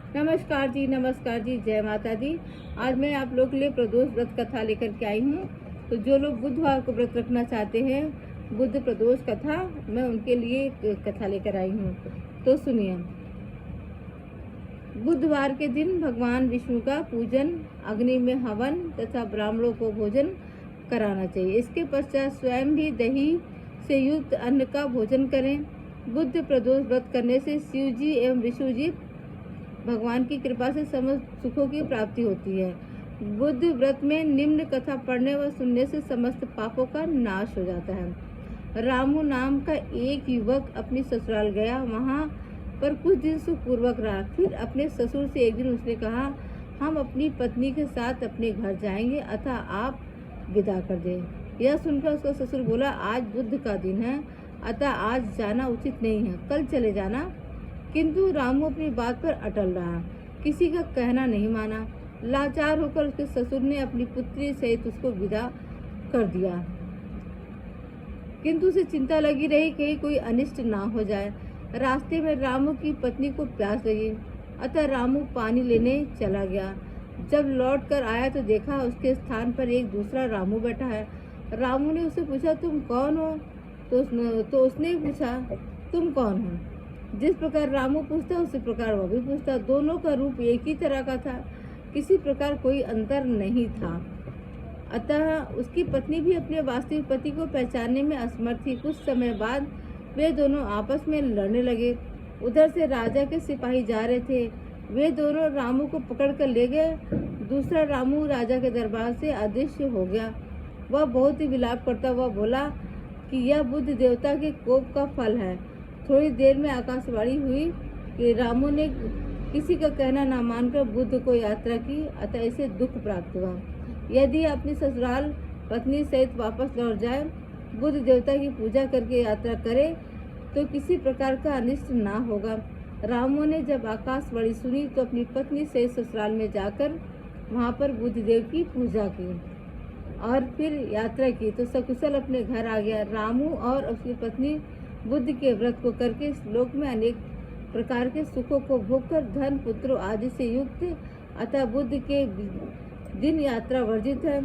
नमस्कार जी, जय माता दी। आज मैं आप लोग के लिए प्रदोष व्रत कथा लेकर के आई हूँ। तो जो लोग बुधवार को व्रत रखना चाहते हैं, बुध प्रदोष कथा, मैं उनके लिए एक कथा लेकर आई हूँ। तो सुनिए। बुधवार के दिन भगवान विष्णु का पूजन, अग्नि में हवन तथा ब्राह्मणों को भोजन कराना चाहिए। इसके पश्चात स्वयं भी दही से युक्त अन्न का भोजन करें। बुध प्रदोष व्रत करने से शिव जी एवं विष्णु जी भगवान की कृपा से समस्त सुखों की प्राप्ति होती है। बुध व्रत में निम्न कथा पढ़ने व सुनने से समस्त पापों का नाश हो जाता है। रामू नाम का एक युवक अपनी ससुराल गया, वहाँ पर कुछ दिन सुखपूर्वक रहा। फिर अपने ससुर से एक दिन उसने कहा, हम अपनी पत्नी के साथ अपने घर जाएंगे, अतः आप विदा कर दें। यह सुनकर उसका ससुर बोला, आज बुध का दिन है, अतः आज जाना उचित नहीं है, कल चले जाना। किंतु रामू अपनी बात पर अटल रहा, किसी का कहना नहीं माना। लाचार होकर उसके ससुर ने अपनी पुत्री सहित उसको विदा कर दिया। किंतु उसे चिंता लगी रही कहीं कोई अनिष्ट ना हो जाए। रास्ते में रामू की पत्नी को प्यास लगी, अतः रामू पानी लेने चला गया। जब लौट कर आया तो देखा उसके स्थान पर एक दूसरा रामू बैठा है। रामू ने उससे पूछा, तुम कौन हो? तो उसने पूछा, तुम कौन हो? जिस प्रकार रामू पूछता उसी प्रकार वह भी पूछता। दोनों का रूप एक ही तरह का था, किसी प्रकार कोई अंतर नहीं था। अतः उसकी पत्नी भी अपने वास्तविक पति को पहचानने में असमर्थ थी। कुछ समय बाद वे दोनों आपस में लड़ने लगे। उधर से राजा के सिपाही जा रहे थे, वे दोनों रामू को पकड़ कर ले गए। दूसरा रामू राजा के दरबार से अदृश्य हो गया। वह बहुत ही विलाप करता हुआ बोला कि यह बुध देवता के कोप का फल है। थोड़ी देर में आकाशवाणी हुई कि रामू ने किसी का कहना न मानकर बुध को यात्रा की, अतः इसे दुख प्राप्त हुआ। यदि अपनी ससुराल पत्नी सहित वापस लौट जाए, बुध देवता की पूजा करके यात्रा करे, तो किसी प्रकार का अनिष्ट ना होगा। रामू ने जब आकाशवाणी सुनी तो अपनी पत्नी सहित ससुराल में जाकर वहाँ पर बुध देव की पूजा की और फिर यात्रा की, तो सकुशल अपने घर आ गया। रामू और उसकी पत्नी बुद्ध के व्रत को करके इस लोक में अनेक प्रकार के सुखों को भोगकर धन पुत्र आदि से युक्त, अतः बुद्ध के दिन यात्रा वर्जित है।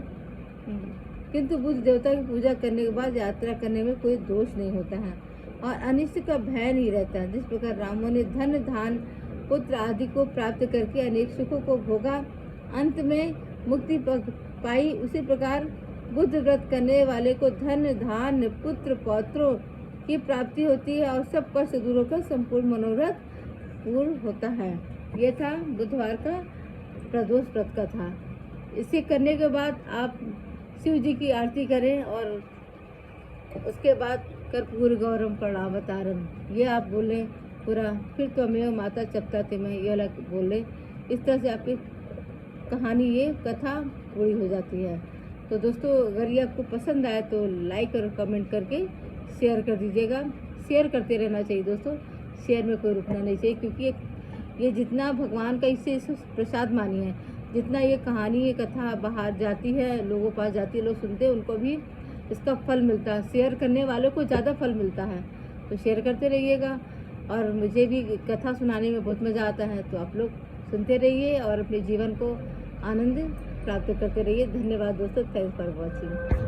किंतु बुद्ध देवता की पूजा करने के बाद यात्रा करने में कोई दोष नहीं होता है और अनिष्ट का भय नहीं रहता। जिस प्रकार रामों ने धन धान पुत्र आदि को प्राप्त करके अनेक सुखों को भोगा, अंत में मुक्ति पाई, उसी प्रकार बुद्ध व्रत करने वाले को धन धान पुत्र पौत्रों की प्राप्ति होती है और सब कष्ट दूर होकर संपूर्ण मनोरथ पूर्ण होता है। ये था बुधवार का प्रदोष व्रत का था। इसे करने के बाद आप शिव जी की आरती करें और उसके बाद कर्पूर गौरम करुणावतारम ये आप बोलें पूरा। फिर त्वमेव माता चपताते में ये अलग बोलें। इस तरह से आपकी कहानी, ये कथा पूरी हो जाती है। तो दोस्तों, अगर ये आपको पसंद आए तो लाइक और कमेंट करके शेयर कर दीजिएगा। शेयर करते रहना चाहिए दोस्तों, शेयर में कोई रुकना नहीं चाहिए, क्योंकि ये जितना भगवान का इसे प्रसाद मानिए, जितना ये कहानी ये कथा बाहर जाती है, लोगों पास जाती है, लोग सुनते हैं, उनको भी इसका फल मिलता है। शेयर करने वालों को ज़्यादा फल मिलता है, तो शेयर करते रहिएगा। और मुझे भी कथा सुनाने में बहुत मज़ा आता है, तो आप लोग सुनते रहिए और अपने जीवन को आनंद प्राप्त करते रहिए। धन्यवाद दोस्तों, थैंक्स फॉर वॉचिंग।